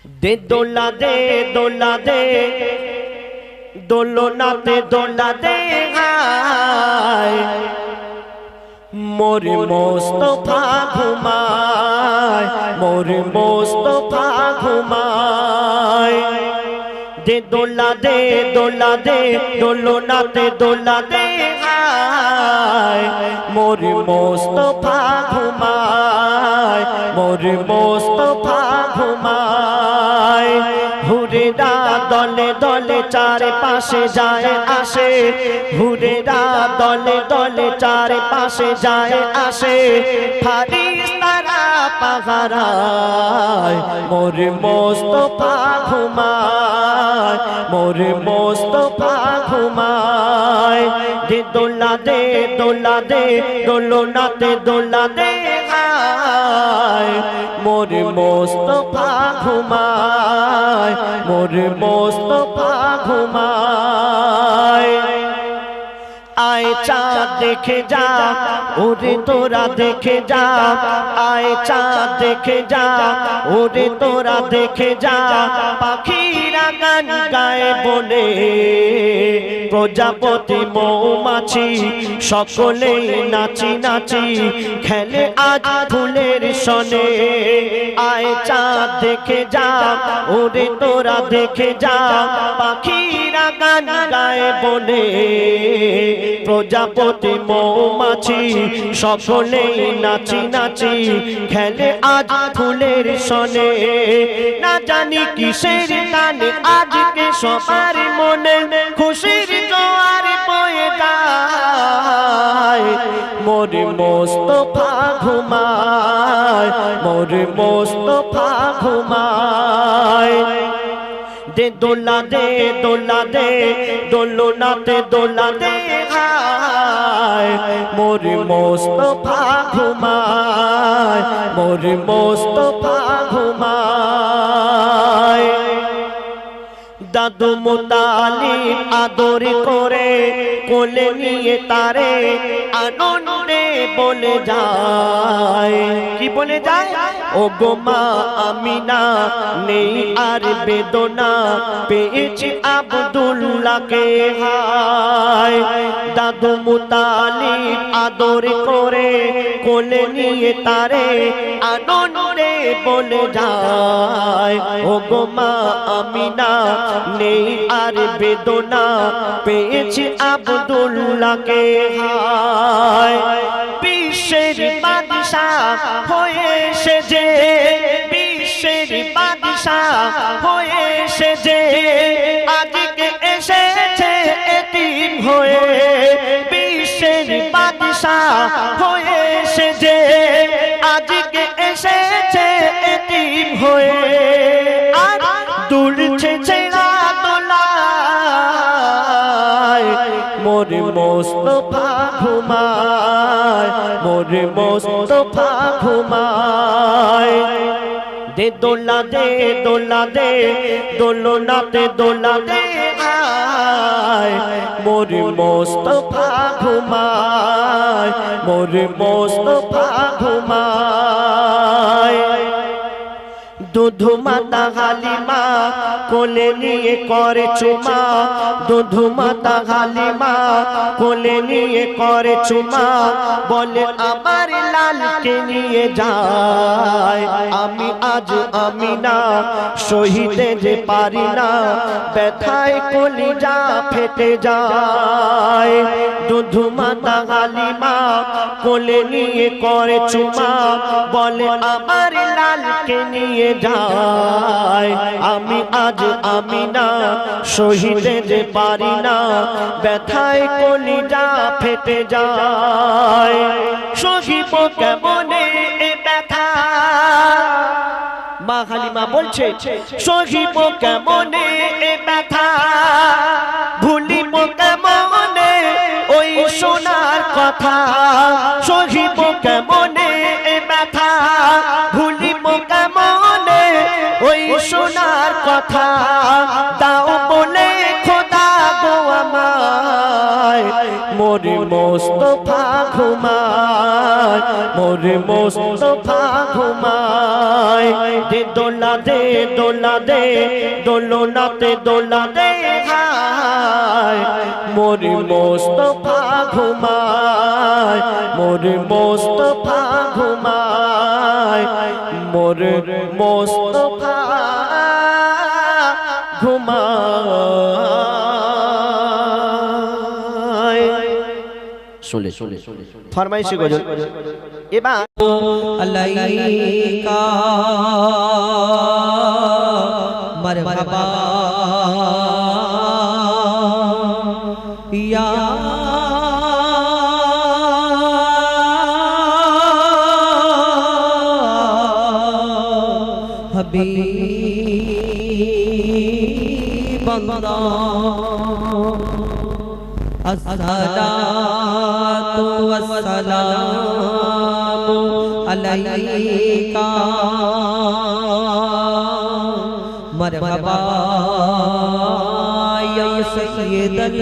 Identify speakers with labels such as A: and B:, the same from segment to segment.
A: दे दोला दे दोलनाते दोला दे हाय मोर मुस्तफा घुमाय मोर मुस्तफा घुमाय दे दोला दे दोलनाते दोला दे हाय मोर मुस्तफा घुमाय मोर मुस्तफा घुमाय हुरेरा दले दले चारे पाशे जाए आशे हुरेरा दले दले चारे पाशे जाए आशे फारिस्तारा पाहाराय मोर मुस्तफा घुमाय मोर मुस्तफा घुमाय दे दोला दे दोलनाते दोला दे हाय मोर मुस्तफा घुमाय मोर मुस्तफा घुमाय आए चाँद देखे जा ओरे तोरा देखे जा आए चाँद देखे जा ओरे तोरा देखे जा पाखीरा गान गाए बोले प्रजापति मौमाছি সকলেই নাচি নাচি খেলে আজ ফুলের সনে আয় চাঁদ দেখে যা ওরে তোরা দেখে যা পাখিরা গান গায় বনে প্রজাপতি মৌমাছি সকলেই নাচি নাচি খেলে আজ ফুলের সনে না জানি কিসের গানে আজকে সবার মনে খুশির জোয়ার বয়ে যায় মোর মুস্তফা ঘুমায় মোর মুস্তফা ঘুমায় दे दोला दे दोलनाते दोला दे हाय मोर मुस्तफा घुमाय मोर मुस्तफा घुमाय दादू मुतालिब आदर करे कोले निये तारे आनंदे बोले जाए कि बोले जाए ओ गो मा आमिना नेই আর বেদনা পেয়েছি আব্দুল্লাহকে হায় দাদু মুতালিব আদর করে কোলে নিয়ে তারে আনন্দে বলে যায় ও গো মা আমিনা নেই আর বেদনা পেয়েছি আব্দুল্লাহকে হায় বিশ্বের বাদশা হয়ে সেজে বিশ্বের বাদশা হয়ে সেজে আজকে এসেছে এতিম হয়ে বিশ্বের বাদশা হয়ে সেজে আজকে এসেছে এতিম হয়ে আর দুলছে ছেঁড়া দোলায় মোর মুস্তফা ঘুমায় মোর মুস্তফা ঘুমায় दे दोला दे दोलनाते दोला दे हाय मोर मुस्तफा घुमाय मोर मुस्तफा घुमाय দুধু মাতা হালিমা কোলে নিয়ে করে চুমা দুধু মাতা হালিমা কোলে নিয়ে করে চুমা বলে আমার লালকে নিয়ে যায় আমি আজ আমিনা সহিতে যে পারি না ব্যথায় কলিজা ফেটে যায় দুধু মাতা হালিমা কোলে নিয়ে করে চুমা বলে আমার লালকে নিয়ে যায় আমি আজ আমিনা সহিতে যে পারি না ব্যথায় কলিজা ফেটে যায় সহিব কেমনে এ ব্যথা মা হালিমা বলছে সহিব কেমনে এ ব্যথা ভুলিব কেমনে ওই সোনার কথা সহিব কেমনে এ ব্যথা ভুলিব কেমনে ওই সোনার কথা দাও বলে খোদা গো আমায় মোর মুস্তফা ঘুমায় মোর মুস্তাফা ঘুমায় দে দোলা দে দোলা দে দোলনাতে দোলা দে হায় মোর মুস্তাফা ঘুমায় মোর মুস্তাফা ঘুমায় মোর মুস্তাফা ঘুমায় শুনে শুনে ফরমাইশি গজল এবার
B: আলাইকা মারহাবা ইয়া হাবিবাল্লাহ আসসালাতু ওয়াসসালামু আলাইকা মারহাবা ইয়া সাইয়্যিদাল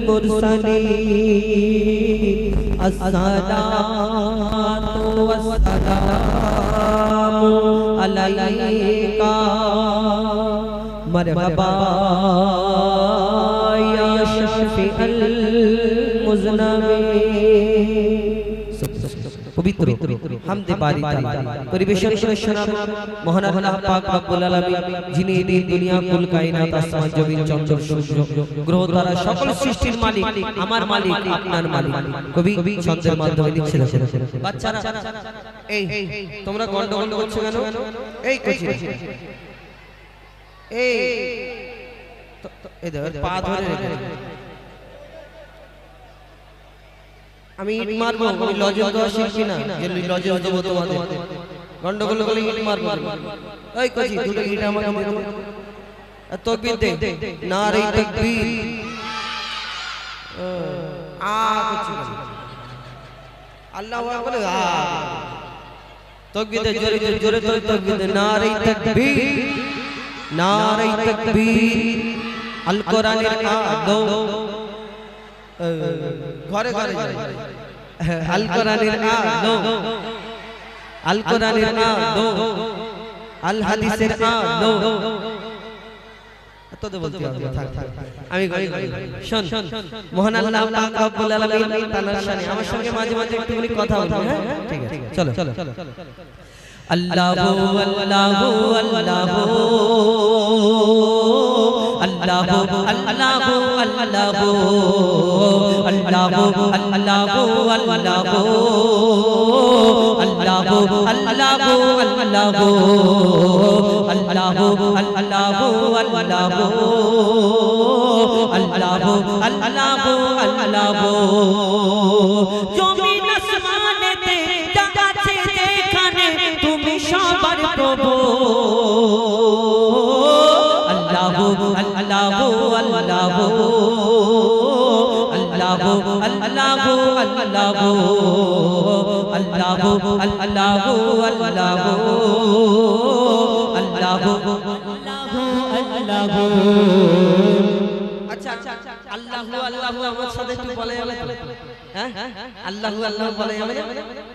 B: মুরসালিন আসসালাতু ওয়াসসালামু আলাইকা মারহাবা ইয়া শাফিআল মুজনাবিন পবিত্র হামদে বারি পরিবেশন করে শোনাব মহান আল্লাহ পাক রব্বুল আলামিন যিনি এই দুনিয়া কুল কায়নাত আসমান জমিন চন্দ্র সূর্য গ্রহ তারা সকল সৃষ্টির মালিক আমার মালিক আপনার মালিক কবি ছন্দের মাধ্যমে লিখছিল বাচ্চারা এই তোমরা গন্ডগোল করছো কেন এই কইছি এই এদের পা ধরে রেখে আমি ইট মারবো আমি লজেন্স দেওয়া শিখছি না যে লজেন্স দেবো তোমাদের গন্ডগোল করলে ইট মারবো ওই কইছি দুটো ইট আমাকে দে আর তাকবীর দে নারে তাকবীর আ কইছি আল্লাহু আকবার আ তাকবীর দে জোরে জোরে তাকবীর দে নারে তাকবীর নারে তাকবীর আল কোরআনের আদো ঘরে ঘরে আল কোরআনের আদো আল কোরআনের আদো আল হাদিসের আদো তো বলতে হবে থাক আমি শুন মহান আল্লাহ পাক রব্বুল আলামিন তাআলার শানে আমার সঙ্গে মাঝে মাঝে একটু কথা বলবে হ্যাঁ ঠিক আছে চলো আল্লাহু আল্লাহু আল্লাহু আল্লাহু আল্লাহু আল্লাহু আল্লাহু আল্লাহু আল্লাহু আল্লাহু আল্লাহু আল্লাহু আল্লাহু আল্লাহু আল্লাহু আল্লাহু আল্লাহু জমিন আসমানেতে যা আছে যেখানে তুমি সবার প্রভু আল্লাহু আল্লাহু আল্লাহু আল্লাহু আল্লাহু আল্লাহু আল্লাহু আল্লাহু আল্লাহু আল্লাহু আল্লাহু আচ্ছা আল্লাহু আল্লাহু আমার সাথে একটু বলে যাবে হ্যাঁ আল্লাহু আল্লাহু বলে যাবে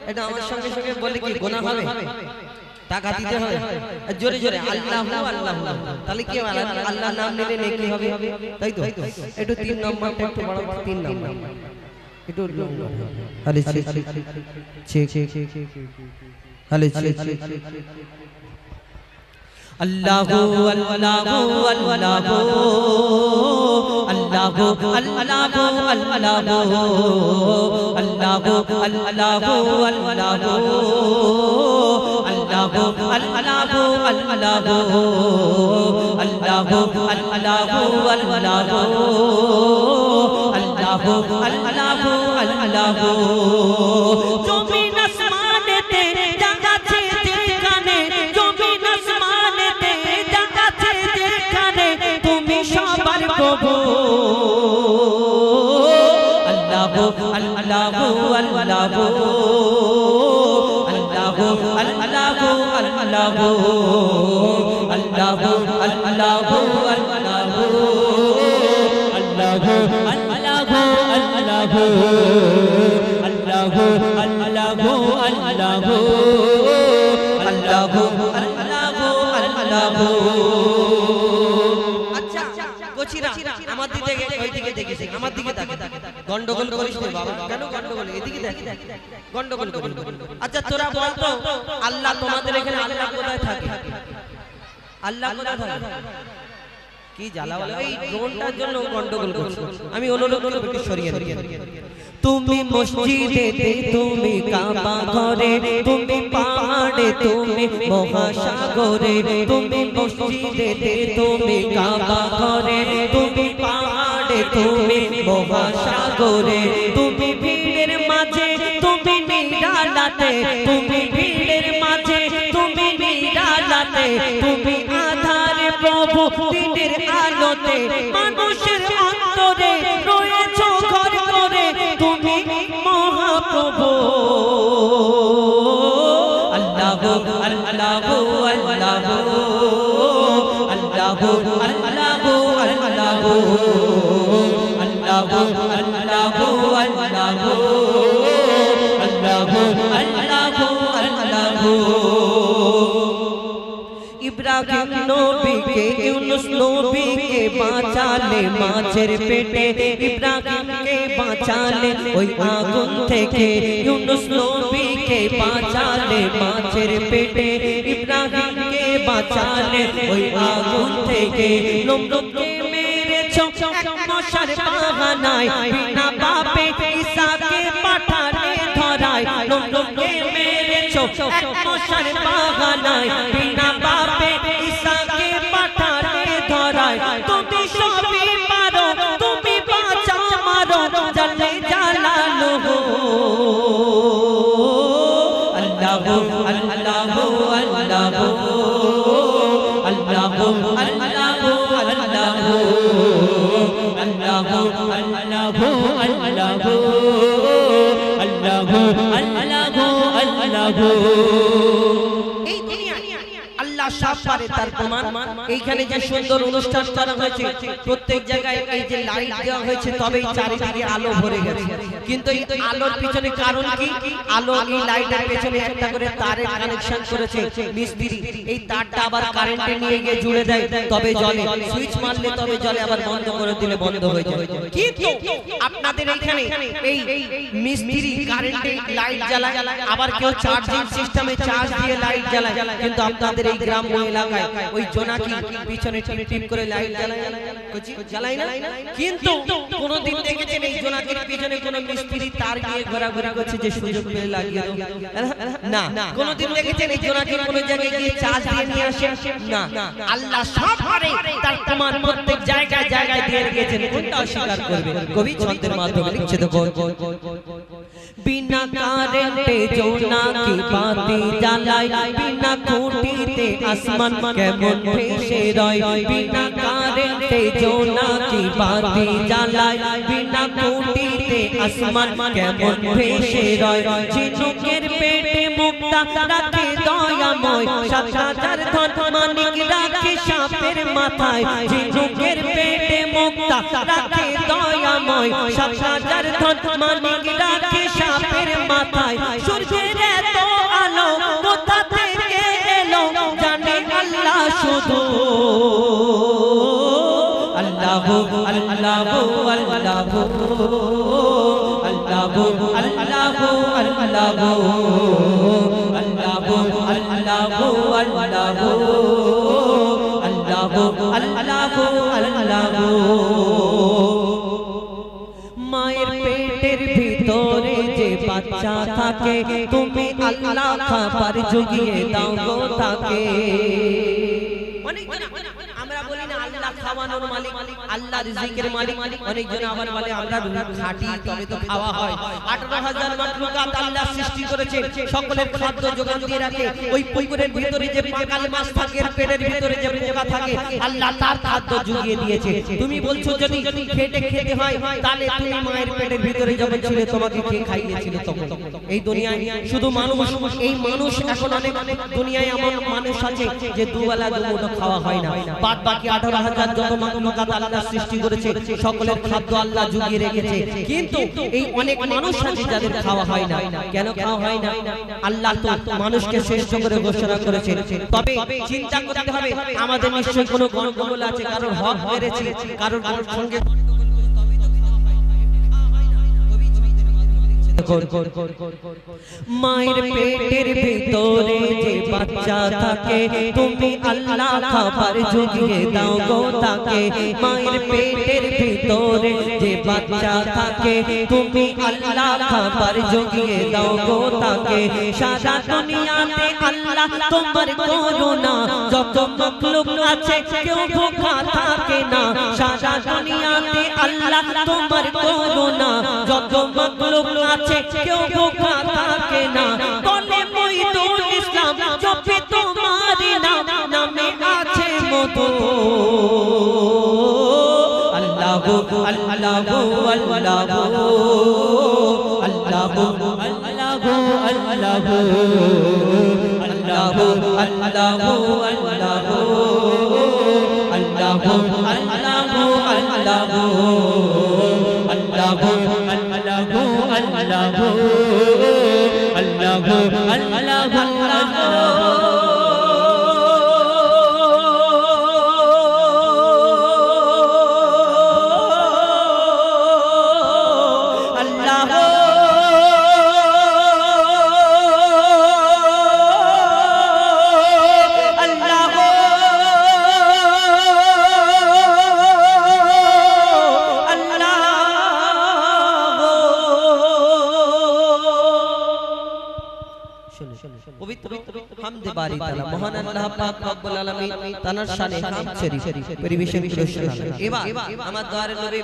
B: এটা আমার সঙ্গে সঙ্গে বলে কি গুনাহ হবে টাকা দিতে হবে জোরে জোরে আল্লাহু আল্লাহু তাহলে কি হবে আল্লাহর নাম নিলে নেকি হবে তাই তো একটু 3 নম্বরটা একটু বড় 3 নম্বর একটু আরে ঠিক আরে ঠিক আল্লাহু আল্লাহু আল্লাহু আল্লাহু আল্লাহু আল্লাহু আল্লাহু আল্লাহু আল্লাহু আল্লাহু আল্লাহু আল্লাহু আল্লাহু আল্লাহু আল্লাহু আল্লাহু আল্লাহু জমিন আসমানেতে যা আছে যেখানে জমিন আসমানেতে যা আছে যেখানে তুমি সবার প্রভু আল্লাহু আল্লাহু আল্লাহু আল্লাহু আল্লাহু আল্লাহু আল্লাহু আল্লাহু আল্লাহু আল্লাহু আল্লাহু আল্লাহু আল্লাহু আল্লাহু আল্লাহু আল্লাহু আল্লাহু। আচ্ছা কোচিরা আমার দিকে ওই দিকে দেখেছ, আমার দিকে তাকা, গন্ডগোল করিস না বাবা। কেন গন্ডগোল? এদিকে দেখ, গন্ডগোল করিস। আচ্ছা তোরা বল তো, আল্লাহ তোমাদের এখানে আল্লাহ কোথায় থাকে? আল্লাহ কোথায় থাকে? কি জ্বালা বলে, এই ড্রোনটার জন্য গন্ডগোল করছো। আমি অনুরোধ করব একটু সরিয়ে দিন। তুমি মসজিদে, তুমি কাবা ঘরে, তুমি পাহাড়ে, তুমি মহাসাগরে, তুমি মসজিদে, তুমি কাবা ঘরে, তুমি পাহাড়ে, তুমি মহাসাগরে, তুমি ভিড়ের মাঝে, তুমি নিরালাতে, তুমি ভিড়ের মাঝে, তুমি নিরালাতে, তুমি আধারে প্রভু দিনের আলোতে, মানুষের অন্তরে রয়েছো ঘর করে, তুমি মহাপ্রভু। আল্লাহু আল্লাহু আল্লাহু আল্লাহু আল্লাহু আল্লাহু আল্লাহু আল্লাহু আল্লাহু আল্লাহু আল্লাহু। ইব্রাহিম নবীকে ইউনুস নবীকে বাঁচালে মাছের পেটে, ইব্রাহিমকে বাঁচালে ওই আগুন থেকে, ইউনুস নবীকে বাঁচালে মাছের পেটে, ইব্রাহিমকে বাঁচালে ওই আগুন থেকে। নমরুদকে মেরেছো এক মশার বাহানায়, বিনা পাপে ঈসাকে পাঠালে ধরায়। নমরুদকে মেরেছো এক মশার বাহানায়, বিনা পাপে ঈসাকে পাঠালে ধরায়। তুমি সবই পারো, তুমি বাঁচা মারো, জালে জালালুহু। আল্লাহু আল্লাহু আল্লাহু আল্লাহু আল্লাহু আল্লাহু আল্লাহু আল্লাহু আল্লাহু আল্লাহু আল্লাহু আল্লাহু। এই দুনিয়া আল্লাহ সব পারে, তার প্রমাণ এইখানে যে সুন্দর অনুষ্ঠান করা হয়েছে, প্রত্যেক জায়গায় এই যে লাইট দেওয়া হয়েছে, তবেই চারিদিকে আলো ভরে গেছে। কিন্তু এই আলোর পিছনে কারণ কি? আলো এই লাইটের পেছনে একটা করে তারের কানেকশন করেছে মিস্ত্রি। এই তারটা আবার কারেন্টে নিয়ে গিয়ে জুড়ে দেয়, তবে জ্বলে। সুইচ মারলে তবে জ্বলে, আবার বন্ধ করে দিলে বন্ধ হয়ে যায়। কিন্তু আপনাদের এইখানে এই মিস্ত্রি কারেন্টে লাইট জ্বালায়, আবার কেউ চার্জিং সিস্টেমে চার্জ দিয়ে লাইট জ্বালায়। কিন্তু আপনাদের এই গ্রাম্য এলাকায় ওই জোনাকি পিছনে টিপ করে লাইট জ্বালায় না। কিন্তু কোনদিন দেখেছেন এই জোনাকির পিছনে কোন মিস্ত্রি তার গিয়ে ঘোরাঘুরি করছে যে সুযোগ পেলে লাগিয়ে দাও? না। কোনদিন দেখেছেন এই জোনাকি কোন জায়গায় গিয়ে চার্জ দিয়ে নিয়ে আসে? না। আল্লাহ সব পারে, তার প্রমাণ প্রত্যেক জায়গায় জায়গায় দিয়ে রেখেছেন। কোনটা অস্বীকার করবে? কবি ছন্দের মাধ্যমে লিখছে তো, বিনা কারেন্টে জোনাকি বাতি জ্বালায়, বিনা খুঁটিতে আসমান কেমন ভেসে রয়। বিনা কারেন্টে জোনাকি বাতি জ্বালায়, বিনা খুঁটিতে আসমান কেমন ভেসে রয়। ঝিনুকের পেটে মুক্তা রাখে দয়াময়, ৭,০০০ ধন মানিক রাখে সাপের মাথায়। ঝিনুকের পেটে মুক্তা রাখে দয়াময়, ৭,০০০ ধন মানিক রাখে সাপের মাথায়। সূর্যের এত আলো কোথা থেকে এলো, জানে আল্লাহ শুধু। আল্লাহু আল্লাহু আল্লাহু আল্লাহু আল্লাহু আল্লাহু আল্লাহু আল্লাহু আল্লাহু আল্লাহু আল্লাহু। মায়ের পেটের ভিতরে যে বাচ্চা থাকে, তুমি আল্লাহ খাবার জুগিয়ে দাও গো তাকে। আমরা বলি না আল্লাহ খাওয়ানোর মালিক, আল্লাহ রিজিকের মালিক। অনেকজন আবার বলে আমরা খাটি তবে তো খাওয়া হয়। 18,000 মাখলুকাত আল্লাহ সৃষ্টি করেছে, সকলের খাদ্য যোগান দিয়ে রাখে। ওই পুকুরের ভিতরে যে পাকাল মাছ থাকে, পেটের ভিতরে যে পোকা থাকে, আল্লাহ তার খাদ্য জুগিয়ে দিয়েছে। তুমি বলছো যদি খেটে খেতে হয়, তাহলে তুমি মায়ের পেটের ভিতরে যখন ছিলে তোমাকে কে খাইয়েছিল তখন? এই দুনিয়ায় শুধু মানুষ, এই মানুষ এখন অনেক দুনিয়ায় এমন মানুষ আছে যে দুবেলা দুমুঠো খাওয়া হয় না। বাদ বাকি 18,000 যত মাখলুকাত আল্লাহ সৃষ্টি করেছে সকলের খাদ্য আল্লাহ জুগিয়ে রেখেছে কিন্তু এই অনেক মানুষ আছে যাদের খাওয়া হয় না কেন খাওয়া হয় না আল্লাহ তো মানুষকে শ্রেষ্ঠ করে ঘোষণা করেছে তবে চিন্তা করতে হবে আমাদের নিশ্চয়ই কোনো গন্ডগোল আছে কারোর হক মেরেছে কারোর সঙ্গে মায়ের পেটের ভিতরে যে বাচ্চা থাকে তুমি আল্লাহ খাবার জুগিয়ে দাও গো তাকে মায়ের পেটের ভিতরে যে বাচ্চা থাকে তুমি আল্লাহ খাবার জুগিয়ে দাও গো তাকে সারা দুনিয়াতে আল্লাহ তোমার করুণা যত মাখলুক আছে কেউ ভোখা থাকে না সারা দুনিয়াতে আল্লাহ তোমার করুণা যত মাখলুক আছে কেউ ভোখা থাকে না বলে মুইদুল ইসলাম জপে তোমার নাম নামে আছে মধু আল্লাহ আল্লাহ আল্লাহ আল্লাহ আল্লাহ আল্লাহ হামদে বারি তাআলা মহান আল্লাহ পাক রব্বুল আলামিন তানার শানে হামদ শরীফ পরিবেশন করেছেন এবার আমার দয়ার নবী